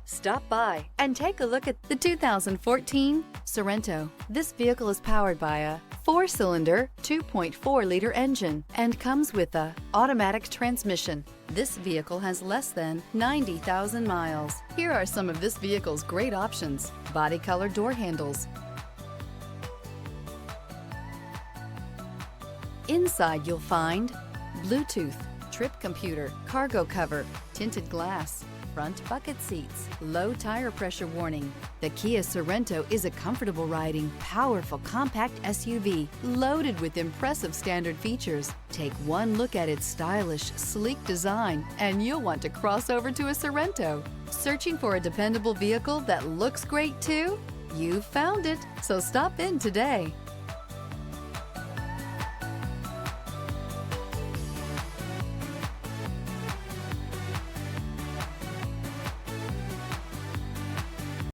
Stop by and take a look at the 2014 Sorento. This vehicle is powered by a 4-cylinder, 2.4-liter engine and comes with a automatic transmission. This vehicle has less than 90,000 miles. Here are some of this vehicle's great options: body color door handles. Inside you'll find Bluetooth, trip computer, cargo cover, tinted glass, front bucket seats, low tire pressure warning. The Kia Sorento is a comfortable riding, powerful compact SUV loaded with impressive standard features. Take one look at its stylish, sleek design and you'll want to cross over to a Sorento. Searching for a dependable vehicle that looks great too? You found it, so stop in today.